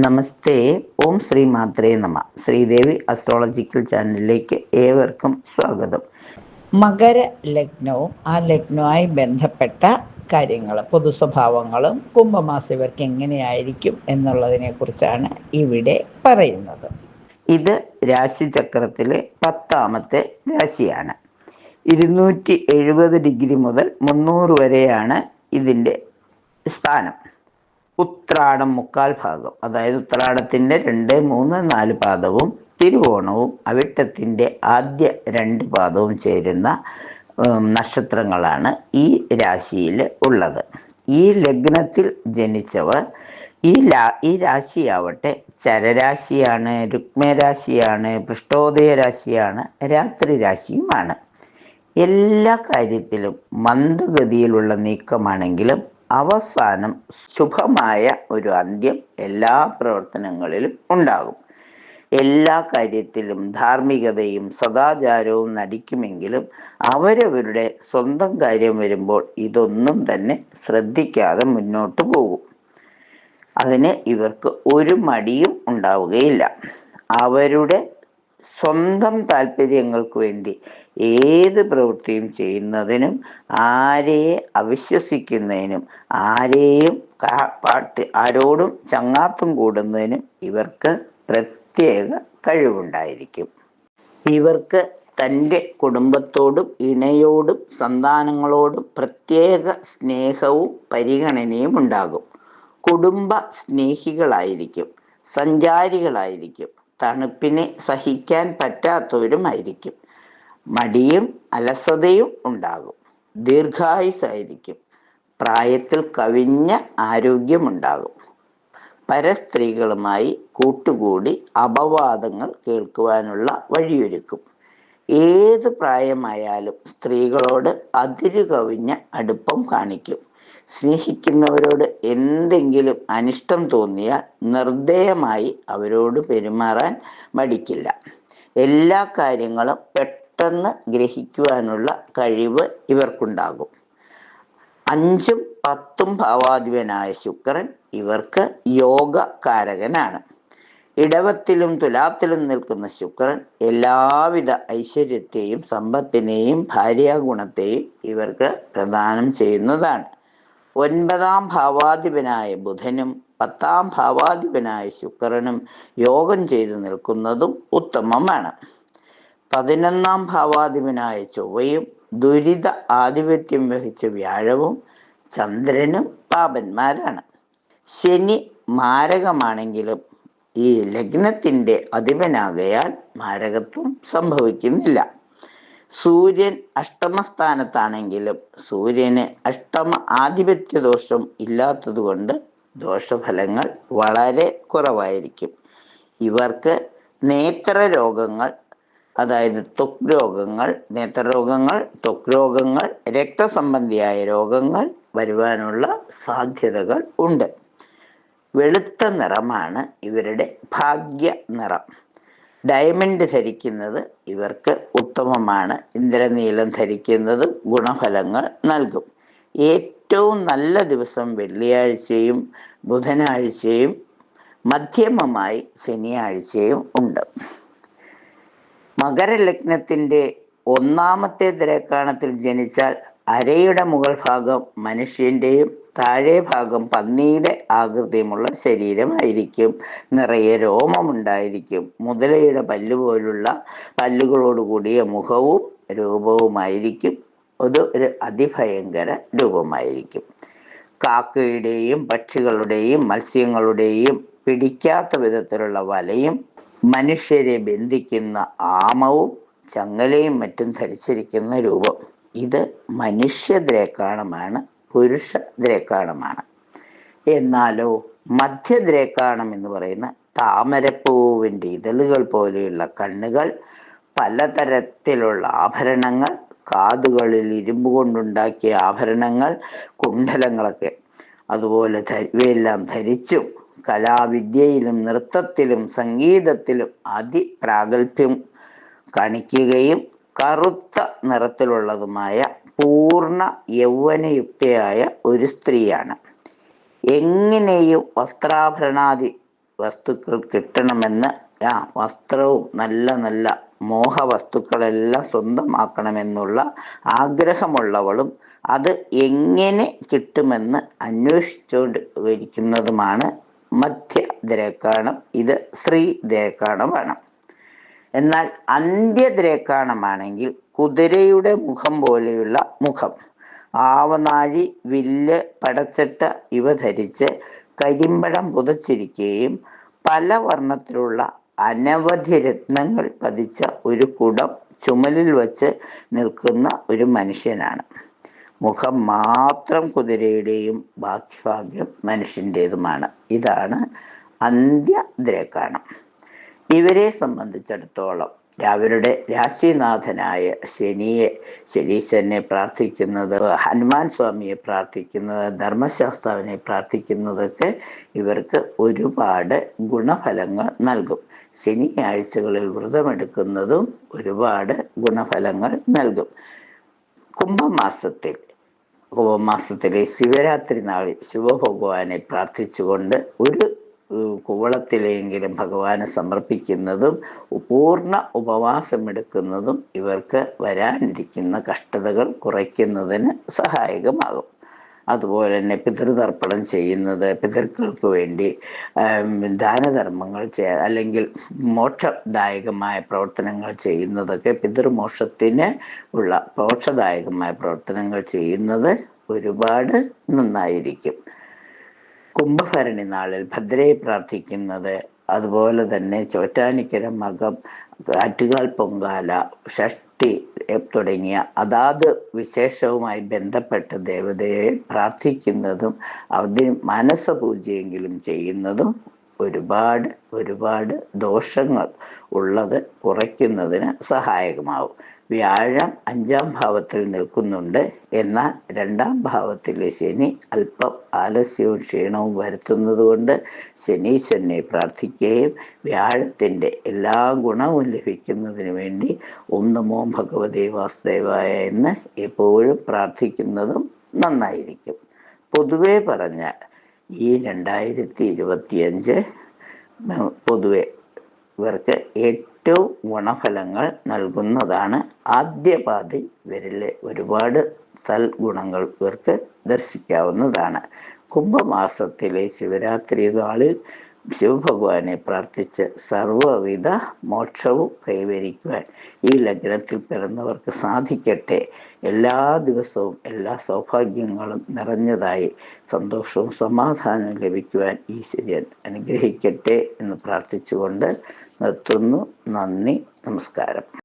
നമസ്തേ. ഓം ശ്രീ മാത്രേ നമ. ശ്രീദേവി അസ്ട്രോളജിക്കൽ ചാനലിലേക്ക് ഏവർക്കും സ്വാഗതം. മകര ലഗ്നവും ആ ലഗ്നവുമായി ബന്ധപ്പെട്ട കാര്യങ്ങൾ, പൊതുസ്വഭാവങ്ങളും കുംഭമാസം ഇവർക്ക് എങ്ങനെയായിരിക്കും എന്നുള്ളതിനെ കുറിച്ചാണ് ഇവിടെ പറയുന്നത്. ഇത് രാശിചക്രത്തിലെ 10ാമത്തെ രാശിയാണ്. 270 ഡിഗ്രി മുതൽ 300 വരെയാണ് ഇതിൻ്റെ സ്ഥാനം. ഉത്രാടം 1/4 ഭാഗം, അതായത് ഉത്രാടത്തിൻ്റെ 2, 3, 4 പാദവും തിരുവോണവും അവിട്ടത്തിൻ്റെ ആദ്യ 2 പാദവും ചേരുന്ന നക്ഷത്രങ്ങളാണ് ഈ രാശിയിൽ ഉള്ളത്. ഈ ലഗ്നത്തിൽ ജനിച്ചവർ ഈ രാശിയാവട്ടെ ചരരാശിയാണ്, രുക്മരാശിയാണ്, പൃഷ്ഠോദയ രാശിയാണ്, രാത്രി രാശിയുമാണ്. എല്ലാ കാര്യത്തിലും മന്ദഗതിയിലുള്ള നീക്കമാണെങ്കിലും അവസാനം ശുഭമായ ഒരു അന്ത്യം എല്ലാ പ്രവർത്തനങ്ങളിലും ഉണ്ടാകും. എല്ലാ കാര്യത്തിലും ധാർമ്മികതയും സദാചാരവും നടിക്കുമെങ്കിലും അവരവരുടെ സ്വന്തം കാര്യം വരുമ്പോൾ ഇതൊന്നും തന്നെ ശ്രദ്ധിക്കാതെ മുന്നോട്ട് പോകും. അതിന് ഇവർക്ക് ഒരു മടിയും ഉണ്ടാവുകയില്ല. അവരുടെ സ്വന്തം താല്പര്യങ്ങൾക്ക് വേണ്ടി ഏത് പ്രവൃത്തിയും ചെയ്യുന്നതിനും ആരെയെ അവിശ്വസിക്കുന്നതിനും ആരോടും ചങ്ങാത്തം കൂടുന്നതിനും ഇവർക്ക് പ്രത്യേക കഴിവുണ്ടായിരിക്കും. ഇവർക്ക് തൻ്റെ കുടുംബത്തോടും ഇണയോടും സന്താനങ്ങളോടും പ്രത്യേക സ്നേഹവും പരിഗണനയും ഉണ്ടാകും. കുടുംബ സ്നേഹികളായിരിക്കും, സഞ്ചാരികളായിരിക്കും, തണുപ്പിനെ സഹിക്കാൻ പറ്റാത്തവരുമായിരിക്കും. മടിയും അലസതയും ഉണ്ടാകും. ദീർഘായുസ്സായിരിക്കും. പ്രായത്തിൽ കവിഞ്ഞ ആരോഗ്യമുണ്ടാകും. പരസ്ത്രീകളുമായി കൂട്ടുകൂടി അപവാദങ്ങൾ കേൾക്കുവാനുള്ള വഴിയൊരുക്കും. ഏത് പ്രായമായാലും സ്ത്രീകളോട് അതിരു കവിഞ്ഞ അടുപ്പം കാണിക്കും. സ്നേഹിക്കുന്നവരോട് എന്തെങ്കിലും അനിഷ്ടം തോന്നിയാൽ നിർദ്ദയമായി അവരോട് പെരുമാറാൻ മടിക്കില്ല. എല്ലാ കാര്യങ്ങളും പെട്ടെന്ന് ഗ്രഹിക്കുവാനുള്ള കഴിവ് ഇവർക്കുണ്ടാകും. 5ഉം 10ഉം ഭാവാധിപനായ ശുക്രൻ ഇവർക്ക് യോഗകാരകനാണ്. ഇടവത്തിലും തുലാത്തിലും നിൽക്കുന്ന ശുക്രൻ എല്ലാവിധ ഐശ്വര്യത്തെയും സമ്പത്തിനെയും ഭാര്യാഗുണത്തെയും ഇവർക്ക് പ്രദാനം ചെയ്യുന്നതാണ്. 9ാം ഭാവാധിപനായ ബുധനും 10ാം ഭാവാധിപനായ ശുക്രനും യോഗം ചെയ്തു നിൽക്കുന്നതും ഉത്തമമാണ്. 11ാം ഭാവാധിപനായ ചൊവ്വയും ദുരിത ആധിപത്യം വഹിച്ച വ്യാഴവും ചന്ദ്രനും പാപന്മാരാണ്. ശനി മാരകമാണെങ്കിലും ഈ ലഗ്നത്തിൻ്റെ അധിപനാകയാൽ മാരകത്വം സംഭവിക്കുന്നില്ല. സൂര്യൻ അഷ്ടമസ്ഥാനത്താണെങ്കിലും സൂര്യന് അഷ്ടമ ആധിപത്യ ദോഷം ഇല്ലാത്തതുകൊണ്ട് ദോഷഫലങ്ങൾ വളരെ കുറവായിരിക്കും. ഇവർക്ക് നേത്രരോഗങ്ങൾ, അതായത് ത്വക്ക് രോഗങ്ങൾ, നേത്രരോഗങ്ങൾ, ത്വക്ക് രോഗങ്ങൾ, രക്തസംബന്ധിയായ രോഗങ്ങൾ വരുവാനുള്ള സാധ്യതകൾ ഉണ്ട്. വെളുത്ത നിറമാണ് ഇവരുടെ ഭാഗ്യ നിറം. ഡയമണ്ട് ധരിക്കുന്നത് ഇവർക്ക് ഉത്തമമാണ്. ഇന്ദ്രനീലം ധരിക്കുന്നതും ഗുണഫലങ്ങൾ നൽകും. ഏറ്റവും നല്ല ദിവസം വെള്ളിയാഴ്ചയും ബുധനാഴ്ചയും മധ്യമമായി ശനിയാഴ്ചയും ഉണ്ട്. മകരലഗ്നത്തിൻ്റെ 1ാമത്തെ ദ്രേക്കാണത്തിൽ ജനിച്ചാൽ അരയുടെ മുകൾ ഭാഗം മനുഷ്യൻ്റെയും താഴെ ഭാഗം പന്നിയുടെ ആകൃതിയുമുള്ള ശരീരമായിരിക്കും. നിറയെ രോമമുണ്ടായിരിക്കും. മുതലയുടെ പല്ലുപോലുള്ള പല്ലുകളോടുകൂടിയ മുഖവും രൂപവുമായിരിക്കും. അത് ഒരു അതിഭയങ്കര രൂപമായിരിക്കും. കാക്കയുടെയും പക്ഷികളുടെയും മത്സ്യങ്ങളുടെയും പിടിക്കാത്ത വിധത്തിലുള്ള വലയും മനുഷ്യരെ ബന്ധിക്കുന്ന ആമവും ചങ്ങലയും മറ്റും ധരിച്ചിരിക്കുന്ന രൂപം. ഇത് മനുഷ്യദ്രേക്കാണമാണ്, പുരുഷ ദ്രേക്കാണമാണ്. എന്നാലോ മധ്യദ്രേക്കാണം എന്ന് പറയുന്ന താമരപ്പൂവിൻ്റെ ഇതളുകൾ പോലെയുള്ള കണ്ണുകൾ, പലതരത്തിലുള്ള ആഭരണങ്ങൾ, കാതുകളിൽ ഇരുമ്പ് കൊണ്ടുണ്ടാക്കിയ ആഭരണങ്ങൾ, കുണ്ഡലങ്ങളൊക്കെ അതുപോലെ ഇവയെല്ലാം ധരിച്ചും കലാവിദ്യയിലും നൃത്തത്തിലും സംഗീതത്തിലും അതിപ്രാഗൽഭ്യം കാണിക്കുകയും കറുത്ത നിറത്തിലുള്ളതുമായ പൂർണ്ണ യൗവനയുക്തയായ ഒരു സ്ത്രീയാണ്. എങ്ങനെയും വസ്തുക്കൾ കിട്ടണമെന്ന്, വസ്ത്രവും നല്ല നല്ല മോഹ വസ്തുക്കളെല്ലാം സ്വന്തമാക്കണമെന്നുള്ള ആഗ്രഹമുള്ളവളും അത് എങ്ങനെ കിട്ടുമെന്ന് അന്വേഷിച്ചുകൊണ്ട് ഇരിക്കുന്നതുമാണ് മധ്യദ്രേക്കാണം. ഇത് ശ്രീദ്രേക്കാണമാണ്. എന്നാൽ അന്ത്യദ്രേക്കാണമാണെങ്കിൽ കുതിരയുടെ മുഖം പോലെയുള്ള മുഖം, ആവനാഴി, വില്ല്, പടച്ചട്ട ഇവ ധരിച്ച് കരിമ്പടം പുതച്ചിരിക്കുകയും പല വർണ്ണത്തിലുള്ള അനവധി രത്നങ്ങൾ പതിച്ച ഒരു കുടം ചുമലിൽ വച്ച് നിൽക്കുന്ന ഒരു മനുഷ്യനാണ്. മുഖം മാത്രം കുതിരയുടെയും ബാക്കി ഭാഗ്യം മനുഷ്യൻ്റെതുമാണ്. ഇതാണ് അന്ത്യദ്രേക്കാണം. ഇവരെ സംബന്ധിച്ചിടത്തോളം അവരുടെ രാശിനാഥനായ ശനീശ്വരനെ പ്രാർത്ഥിക്കുന്നത്, ഹനുമാൻ സ്വാമിയെ പ്രാർത്ഥിക്കുന്നത്, ധർമ്മശാസ്താവിനെ പ്രാർത്ഥിക്കുന്നതൊക്കെ ഇവർക്ക് ഒരുപാട് ഗുണഫലങ്ങൾ നൽകും. ശനിയാഴ്ചകളിൽ വ്രതമെടുക്കുന്നതും ഒരുപാട് ഗുണഫലങ്ങൾ നൽകും. കുംഭമാസത്തിലെ ശിവരാത്രി നാളിൽ ശിവഭഗവാനെ പ്രാർത്ഥിച്ചുകൊണ്ട് ഒരു കുവളത്തിലെങ്കിലും ഭഗവാന് സമർപ്പിക്കുന്നതും പൂർണ്ണ ഉപവാസമെടുക്കുന്നതും ഇവർക്ക് വരാനിരിക്കുന്ന കഷ്ടതകൾ കുറയ്ക്കുന്നതിന് സഹായകമാകും. അതുപോലെ തന്നെ പിതൃതർപ്പണം ചെയ്യുന്നത്, പിതൃക്കൾക്ക് വേണ്ടി ദാനധർമ്മങ്ങൾ അല്ലെങ്കിൽ മോക്ഷദായകമായ പ്രവർത്തനങ്ങൾ ചെയ്യുന്നതൊക്കെ, പിതൃമോക്ഷത്തിന് ഉള്ള മോക്ഷദായകമായ പ്രവർത്തനങ്ങൾ ചെയ്യുന്നത് ഒരുപാട് നന്നായിരിക്കും. കുംഭഭരണി നാളിൽ ഭദ്രയെ പ്രാർത്ഥിക്കുന്നത്, അതുപോലെ തന്നെ ചോറ്റാനിക്കര മകം, ആറ്റുകാൽ പൊങ്കാല, ഷഷ്ടി തുടങ്ങിയ അതാത് വിശേഷവുമായി ബന്ധപ്പെട്ട ദേവതയെ പ്രാർത്ഥിക്കുന്നതും അതിന് മനസ്സപൂജയെങ്കിലും ചെയ്യുന്നതും ഒരുപാട് ദോഷങ്ങൾ ഉള്ളത് കുറയ്ക്കുന്നതിന് സഹായകമാവും. വ്യാഴം 5ാം ഭാവത്തിൽ നിൽക്കുന്നുണ്ട്. എന്നാൽ 2ാം ഭാവത്തിലെ ശനി അല്പം ആലസ്യവും ക്ഷീണവും വരുത്തുന്നത് കൊണ്ട് ശനീശ്വരനെ പ്രാർത്ഥിക്കുകയും വ്യാഴത്തിൻ്റെ എല്ലാ ഗുണവും ലഭിക്കുന്നതിന് വേണ്ടി ഓം നമോ ഭഗവതേ വാസുദേവായ എന്ന് എപ്പോഴും പ്രാർത്ഥിക്കുന്നതും നന്നായിരിക്കും. പൊതുവെ പറഞ്ഞാൽ ഈ 2025 പൊതുവെ ഇവർക്ക് ഏറ്റവും ഗുണഫലങ്ങൾ നൽകുന്നതാണ്. ആദ്യ പാതി ഇവരിലെ ഒരുപാട് സൽഗുണങ്ങൾ ഇവർക്ക് ദർശിക്കാവുന്നതാണ്. കുംഭമാസത്തിലെ ശിവരാത്രി നാളിൽ ശിവഭഗവാനെ പ്രാർത്ഥിച്ച് സർവ്വവിധ മോക്ഷവും കൈവരിക്കുവാൻ ഈ ലഗ്നത്തിൽ പിറന്നവർക്ക് സാധിക്കട്ടെ. എല്ലാ ദിവസവും എല്ലാ സൗഭാഗ്യങ്ങളും നിറഞ്ഞതായി സന്തോഷവും സമാധാനവും ലഭിക്കുവാൻ ഈശ്വരൻ അനുഗ്രഹിക്കട്ടെ എന്ന് പ്രാർത്ഥിച്ചുകൊണ്ട് നിർത്തുന്നു. നന്ദി, നമസ്കാരം.